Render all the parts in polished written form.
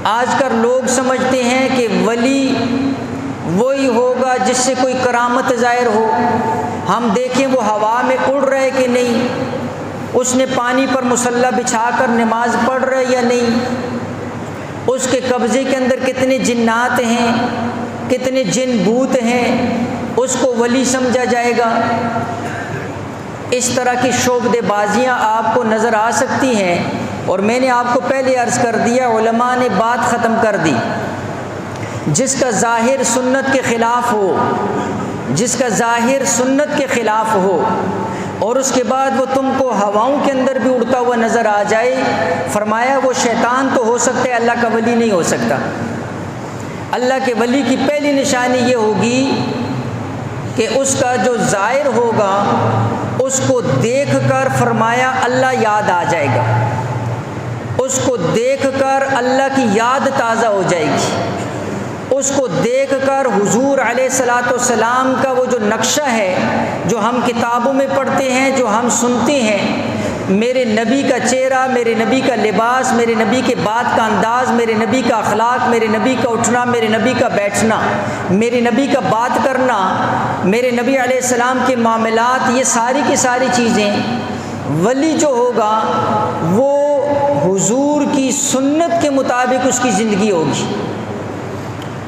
آج کل لوگ سمجھتے ہیں کہ ولی وہی ہوگا جس سے کوئی کرامت ظاہر ہو، ہم دیکھیں وہ ہوا میں اڑ رہے کہ نہیں، اس نے پانی پر مصلی بچھا کر نماز پڑھ رہے یا نہیں، اس کے قبضے کے اندر کتنے جنات ہیں، کتنے جن بھوت ہیں، اس کو ولی سمجھا جائے گا۔ اس طرح کی شعبدے بازیاں آپ کو نظر آ سکتی ہیں، اور میں نے آپ کو پہلے عرض کر دیا، علماء نے بات ختم کر دی، جس کا ظاہر سنت کے خلاف ہو، جس کا ظاہر سنت کے خلاف ہو، اور اس کے بعد وہ تم کو ہواؤں کے اندر بھی اڑتا ہوا نظر آ جائے، فرمایا وہ شیطان تو ہو سکتا ہے، اللہ کا ولی نہیں ہو سکتا۔ اللہ کے ولی کی پہلی نشانی یہ ہوگی کہ اس کا جو ظاہر ہوگا اس کو دیکھ کر فرمایا اللہ یاد آ جائے گا، اس کو دیکھ کر اللہ کی یاد تازہ ہو جائے گی، اس کو دیکھ کر حضور علیہ الصلاۃ والسلام کا وہ جو نقشہ ہے جو ہم کتابوں میں پڑھتے ہیں، جو ہم سنتے ہیں، میرے نبی کا چہرہ، میرے نبی کا لباس، میرے نبی کے بات کا انداز، میرے نبی کا اخلاق، میرے نبی کا اٹھنا، میرے نبی کا بیٹھنا، میرے نبی کا بات کرنا، میرے نبی علیہ السلام کے معاملات، یہ ساری کی ساری چیزیں، ولی جو ہوگا وہ حضور کی سنت کے مطابق اس کی زندگی ہوگی۔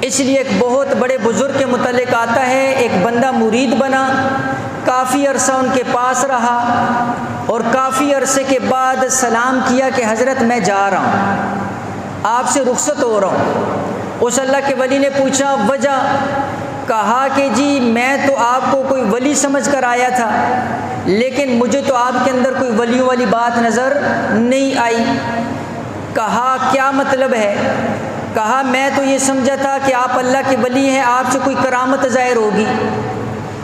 اس لیے ایک بہت بڑے بزرگ کے متعلق آتا ہے، ایک بندہ مرید بنا، کافی عرصہ ان کے پاس رہا، اور کافی عرصے کے بعد سلام کیا کہ حضرت میں جا رہا ہوں، آپ سے رخصت ہو رہا ہوں۔ اس اللہ کے ولی نے پوچھا وجہ، کہا کہ جی میں تو آپ کو کوئی ولی سمجھ کر آیا تھا، لیکن مجھے تو آپ کے اندر کوئی ولیوں والی بات نظر نہیں آئی۔ کہا کیا مطلب ہے؟ کہا میں تو یہ سمجھا تھا کہ آپ اللہ کے ولی ہیں، آپ سے کوئی کرامت ظاہر ہوگی،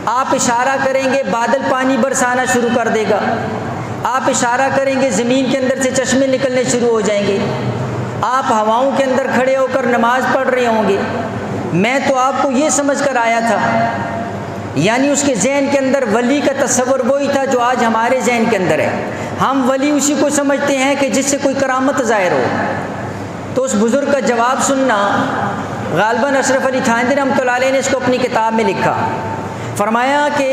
آپ اشارہ کریں گے بادل پانی برسانا شروع کر دے گا، آپ اشارہ کریں گے زمین کے اندر سے چشمے نکلنے شروع ہو جائیں گے، آپ ہواؤں کے اندر کھڑے ہو کر نماز پڑھ رہے ہوں گے، میں تو آپ کو یہ سمجھ کر آیا تھا۔ یعنی اس کے ذہن کے اندر ولی کا تصور وہی تھا جو آج ہمارے ذہن کے اندر ہے، ہم ولی اسی کو سمجھتے ہیں کہ جس سے کوئی کرامت ظاہر ہو۔ تو اس بزرگ کا جواب سننا، غالباً اشرف علی تھانوی رحمۃ اللہ علیہ نے اس کو اپنی کتاب میں لکھا، فرمایا کہ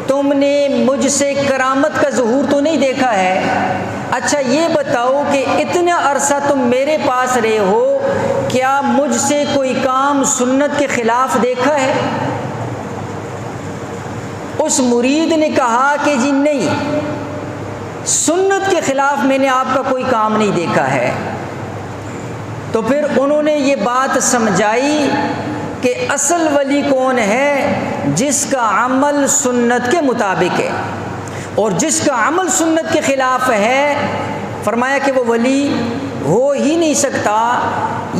تم نے مجھ سے کرامت کا ظہور تو نہیں دیکھا ہے، اچھا یہ بتاؤ کہ اتنا عرصہ تم میرے پاس رہے ہو، کیا مجھ سے کوئی کام سنت کے خلاف دیکھا ہے؟ اس مرید نے کہا کہ جی نہیں، سنت کے خلاف میں نے آپ کا کوئی کام نہیں دیکھا ہے۔ تو پھر انہوں نے یہ بات سمجھائی کہ اصل ولی کون ہے؟ جس کا عمل سنت کے مطابق ہے، اور جس کا عمل سنت کے خلاف ہے، فرمایا کہ وہ ولی ہو ہی نہیں سکتا۔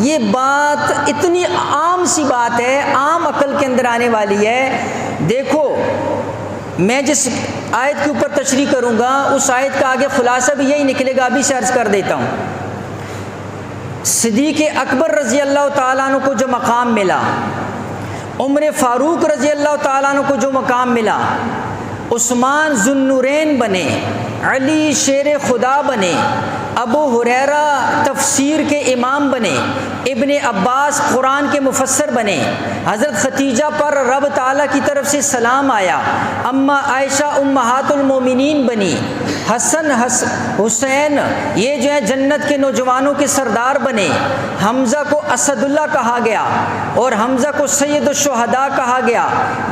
یہ بات اتنی عام سی بات ہے، عام عقل کے اندر آنے والی ہے۔ دیکھو میں جس آیت کے اوپر تشریح کروں گا اس آیت کا آگے خلاصہ بھی یہی نکلے گا، ابھی سے عرض کر دیتا ہوں۔ صدیق اکبر رضی اللہ تعالیٰ عنہ کو جو مقام ملا، عمر فاروق رضی اللہ تعالیٰ عنہ کو جو مقام ملا، عثمان ذو النورین بنے، علی شیر خدا بنے، ابو ہریرہ تفسیر کے امام بنے، ابن عباس قرآن کے مفسر بنے، حضرت خدیجہ پر رب تعالیٰ کی طرف سے سلام آیا، اما عائشہ امہات المومنین بنی، حسن حسین یہ جو ہے جنت کے نوجوانوں کے سردار بنے، حمزہ کو اسد اللہ کہا گیا اور حمزہ کو سید الشہداء کہا گیا،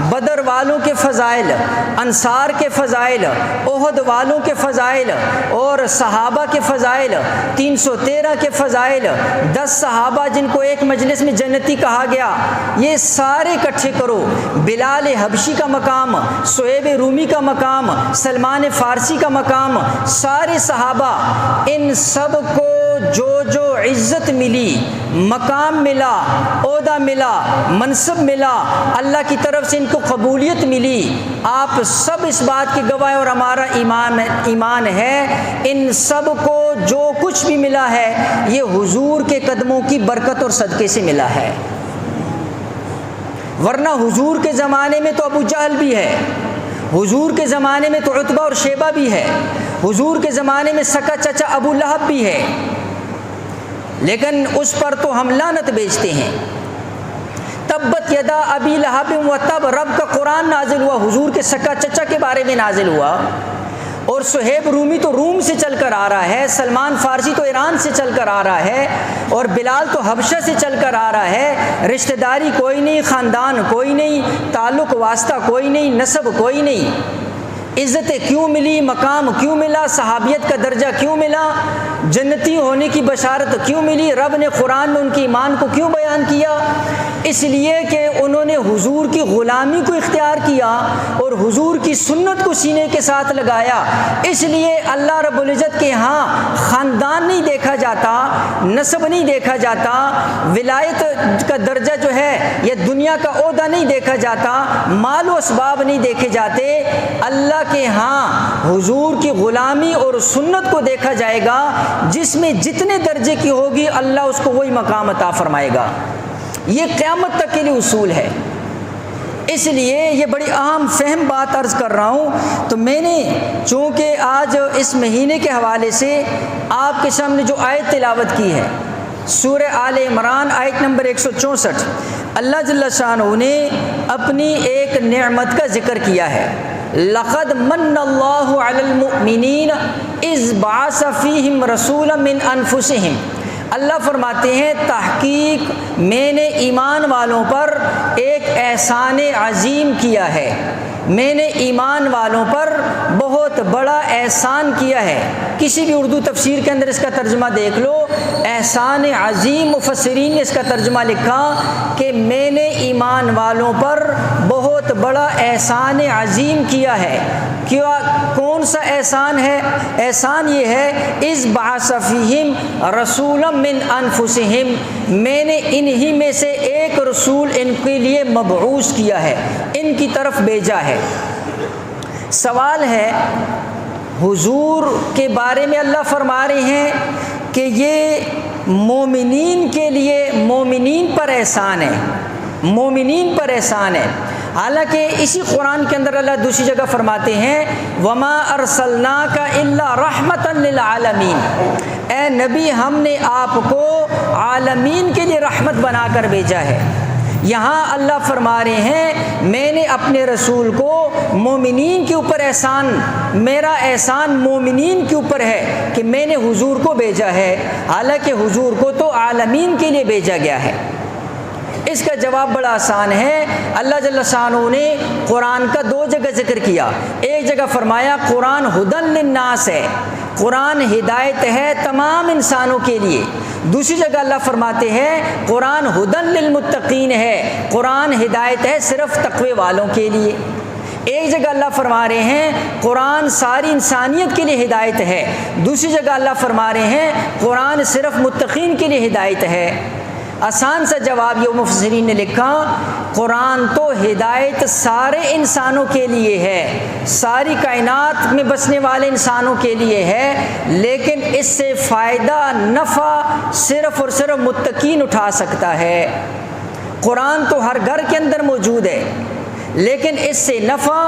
بدر والوں کے فضائل، انصار کے فضائل، احد والوں کے فضائل اور صحابہ کے فضائل، 313 کے فضائل، 10 صحابہ جن کو ایک مجلس میں جنتی کہا گیا، یہ سارے اکٹھے کرو، بلال حبشی کا مقام، صہیب رومی کا مقام، سلمان فارسی کا مقام، سارے صحابہ، ان سب کو جو جو عزت ملی، مقام ملا، عہدہ ملا، منصب ملا، اللہ کی طرف سے ان کو قبولیت ملی، آپ سب اس بات کے گواہ اور ہمارا ایمان ہے، ان سب کو جو کچھ بھی ملا ہے یہ حضور کے قدموں کی برکت اور صدقے سے ملا ہے۔ ورنہ حضور کے زمانے میں تو ابو جہل بھی ہے، حضور کے زمانے میں تو عتبہ اور شیبہ بھی ہے، حضور کے زمانے میں سکا چچا ابو لہب بھی ہے، لیکن اس پر تو ہم لعنت بیچتے ہیں۔ تبت یدا ابی لہب و تب، رب کا قرآن نازل ہوا، حضور کے سکا چچا کے بارے میں نازل ہوا، اور صہیب رومی تو روم سے چل کر آ رہا ہے، سلمان فارسی تو ایران سے چل کر آ رہا ہے، اور بلال تو حبشہ سے چل کر آ رہا ہے، رشتہ داری کوئی نہیں، خاندان کوئی نہیں، تعلق واسطہ کوئی نہیں، نسب کوئی نہیں، عزتیں کیوں ملی، مقام کیوں ملا، صحابیت کا درجہ کیوں ملا، جنتی ہونے کی بشارت کیوں ملی، رب نے قرآن میں ان کے ایمان کو کیوں بیان کیا؟ اس لیے کہ انہوں نے حضور کی غلامی کو اختیار کیا اور حضور کی سنت کو سینے کے ساتھ لگایا۔ اس لیے اللہ رب العزت کے ہاں خاندان نہیں دیکھا جاتا، نسب نہیں دیکھا جاتا، ولایت کا درجہ جو ہے یا دنیا کا عہدہ نہیں دیکھا جاتا، مال و اسباب نہیں دیکھے جاتے، اللہ کے ہاں حضور کی غلامی اور سنت کو دیکھا جائے گا۔ جس میں جتنے درجے کی ہوگی اللہ اس کو وہی مقام عطا فرمائے گا۔ یہ قیامت تک کے لیے اصول ہے۔ اس لیے یہ بڑی اہم فہم بات عرض کر رہا ہوں۔ تو میں نے چونکہ آج اس مہینے کے حوالے سے آپ کے سامنے جو آیت تلاوت کی ہے، سورہ آل عمران آیت نمبر 164، اللہ جل شانہ نے اپنی ایک نعمت کا ذکر کیا ہے۔ لقد من اللہ علی المؤمنین اذ بعث فیہم رسولا من انفسہم، اللہ فرماتے ہیں تحقیق میں نے ایمان والوں پر ایک احسان عظیم کیا ہے، میں نے ایمان والوں پر بہت بڑا احسان کیا ہے۔ کسی بھی اردو تفسیر کے اندر اس کا ترجمہ دیکھ لو، احسان عظیم، مفسرین نے اس کا ترجمہ لکھا کہ میں نے ایمان والوں پر بہت بڑا احسان عظیم کیا ہے۔ کیا کون سا احسان ہے؟ احسان یہ ہے اذ بعث فیہم رسولا من انفسہم، میں نے انہی میں سے ایک رسول ان کے لیے مبعوث کیا ہے، ان کی طرف بھیجا ہے۔ سوال ہے، حضور کے بارے میں اللہ فرما رہے ہیں کہ یہ مومنین کے لیے، مومنین پر احسان ہے، مومنین پر احسان ہے۔ حالانکہ اسی قرآن کے اندر اللہ دوسری جگہ فرماتے ہیں وَمَا أَرْسَلْنَاكَ إِلَّا رَحْمَةً لِّلْعَالَمِينَ، اے نبی ہم نے آپ کو عالمین کے لیے رحمت بنا کر بھیجا ہے۔ یہاں اللہ فرما رہے ہیں میں نے اپنے رسول کو مومنین کے اوپر احسان، میرا احسان مومنین کے اوپر ہے کہ میں نے حضور کو بھیجا ہے، حالانکہ حضور کو تو عالمین کے لیے بھیجا گیا ہے۔ اس کا جواب بڑا آسان ہے۔ اللہ جل شانہ نے قرآن کا دو جگہ ذکر کیا، ایک جگہ فرمایا قرآن ھدی للناس ہے، قرآن ہدایت ہے تمام انسانوں کے لیے، دوسری جگہ اللہ فرماتے ہیں قرآن ھدی للمتقین ہے، قرآن ہدایت ہے صرف تقوی والوں کے لیے۔ ایک جگہ اللہ فرما رہے ہیں قرآن ساری انسانیت کے لیے ہدایت ہے، دوسری جگہ اللہ فرما رہے ہیں قرآن صرف متقین کے لیے ہدایت ہے۔ آسان سا جواب یہ مفسرین نے لکھا قرآن تو ہدایت سارے انسانوں کے لیے ہے، ساری کائنات میں بسنے والے انسانوں کے لیے ہے، لیکن اس سے فائدہ نفع صرف اور صرف متقین اٹھا سکتا ہے۔ قرآن تو ہر گھر کے اندر موجود ہے، لیکن اس سے نفع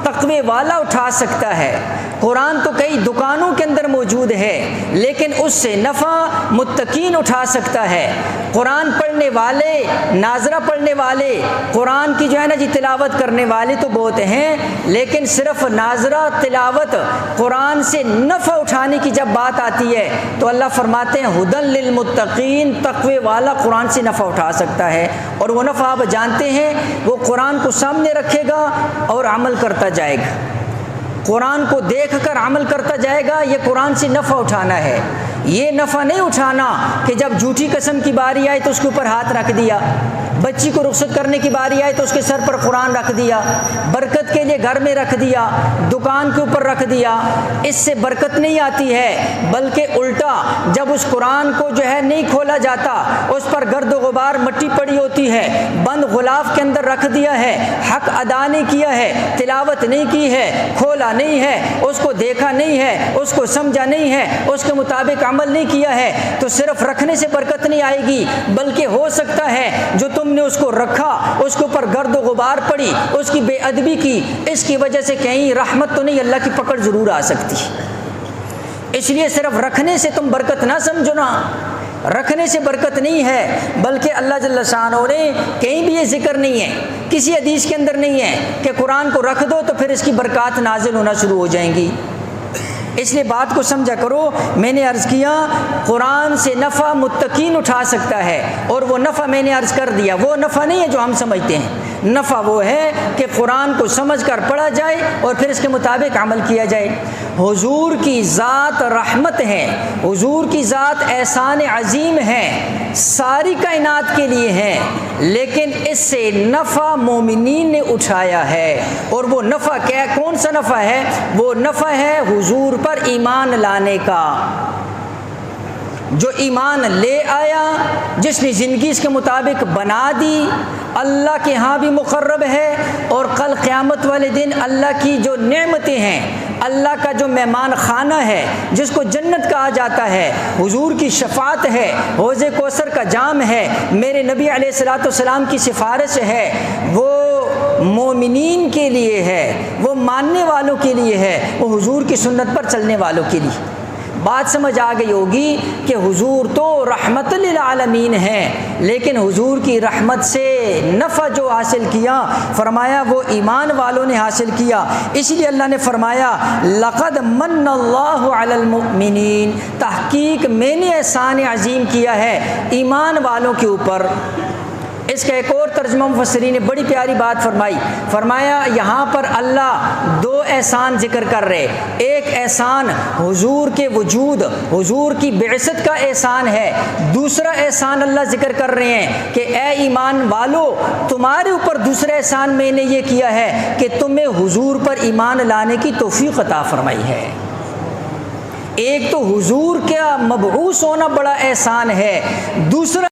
تقوی والا اٹھا سکتا ہے۔ قرآن تو کئی دکانوں کے اندر موجود ہے، لیکن اس سے نفع متقین اٹھا سکتا ہے۔ قرآن پڑھنے والے، ناظرہ پڑھنے والے، قرآن کی جو ہے نا جی تلاوت کرنے والے تو بہت ہیں، لیکن صرف ناظرہ تلاوت قرآن سے نفع اٹھانے کی جب بات آتی ہے تو اللہ فرماتے ہیں ھدی للمتقین، تقوی والا قرآن سے نفع اٹھا سکتا ہے، اور وہ نفع آپ جانتے ہیں، وہ قرآن کو سامنے رکھے گا اور عمل کرتا جائے گا، قرآن کو دیکھ کر عمل کرتا جائے گا۔ یہ قرآن سے نفع اٹھانا ہے، یہ نفع نہیں اٹھانا کہ جب جھوٹی قسم کی باری آئی تو اس کے اوپر ہاتھ رکھ دیا، بچی کو رخصت کرنے کی باری آئی تو اس کے سر پر قرآن رکھ دیا، برکت کے لیے گھر میں رکھ دیا، دکان کے اوپر رکھ دیا۔ اس سے برکت نہیں آتی ہے، بلکہ الٹا جب اس قرآن کو جو ہے نہیں کھولا جاتا، اس پر گرد و غبار مٹی پڑی ہوتی ہے، بند غلاف کے اندر رکھ دیا ہے، حق ادا نہیں کیا ہے، تلاوت نہیں کی ہے، کھولا نہیں ہے، اس کو دیکھا نہیں ہے، اس کو سمجھا نہیں ہے، اس کے مطابق عمل نہیں کیا ہے، تو صرف رکھنے سے برکت نہیں آئے گی، بلکہ ہو سکتا ہے جو تم نے اس کو رکھا، اس کے اوپر گرد و غبار پڑی، اس کی بے ادبی کی، اس کی وجہ سے کہیں رحمت تو نہیں، اللہ کی پکڑ ضرور آ سکتی۔ اس لیے صرف رکھنے سے تم برکت نہ سمجھو نا، رکھنے سے برکت نہیں ہے، بلکہ اللہ جل شانہ نے کہیں بھی یہ ذکر نہیں ہے، کسی حدیث کے اندر نہیں ہے کہ قرآن کو رکھ دو تو پھر اس کی برکات نازل ہونا شروع ہو جائیں گی۔ اس لیے بات کو سمجھا کرو۔ میں نے عرض کیا قرآن سے نفع متقین اٹھا سکتا ہے، اور وہ نفع میں نے عرض کر دیا وہ نفع نہیں ہے جو ہم سمجھتے ہیں۔ نفع وہ ہے کہ قرآن کو سمجھ کر پڑھا جائے اور پھر اس کے مطابق عمل کیا جائے۔ حضور کی ذات رحمت ہے، حضور کی ذات احسان عظیم ہے، ساری کائنات کے لیے ہے، لیکن اس سے نفع مومنین نے اٹھایا ہے۔ اور وہ نفع کیا، کون سا نفع ہے؟ وہ نفع ہے حضور پر ایمان لانے کا۔ جو ایمان لے آیا، جس نے زندگی اس کے مطابق بنا دی، اللہ کے ہاں بھی مقرب ہے، اور کل قیامت والے دن اللہ کی جو نعمتیں ہیں، اللہ کا جو مہمان خانہ ہے جس کو جنت کہا جاتا ہے، حضور کی شفاعت ہے، حوض کوثر کا جام ہے، میرے نبی علیہ الصلوۃ والسلام کی سفارش ہے، وہ مومنین کے لیے ہے، وہ ماننے والوں کے لیے ہے، وہ حضور کی سنت پر چلنے والوں کے لیے۔ بات سمجھ آ گئی ہوگی کہ حضور تو رحمت للعالمین ہیں، لیکن حضور کی رحمت سے نفع جو حاصل کیا، فرمایا وہ ایمان والوں نے حاصل کیا۔ اس لیے اللہ نے فرمایا لقد من اللہ علی المؤمنین، تحقیق میں نے احسان عظیم کیا ہے ایمان والوں کے اوپر۔ اس کا ایک اور ترجمہ مفسرین نے بڑی پیاری بات فرمائی، فرمایا یہاں پر اللہ دو احسان ذکر کر رہے، ایک احسان حضور کے وجود، حضور کی بعثت کا احسان ہے، دوسرا احسان اللہ ذکر کر رہے ہیں کہ اے ایمان والو، تمہارے اوپر دوسرا احسان میں نے یہ کیا ہے کہ تمہیں حضور پر ایمان لانے کی توفیق عطا فرمائی ہے۔ ایک تو حضور کا مبعوث ہونا بڑا احسان ہے، دوسرا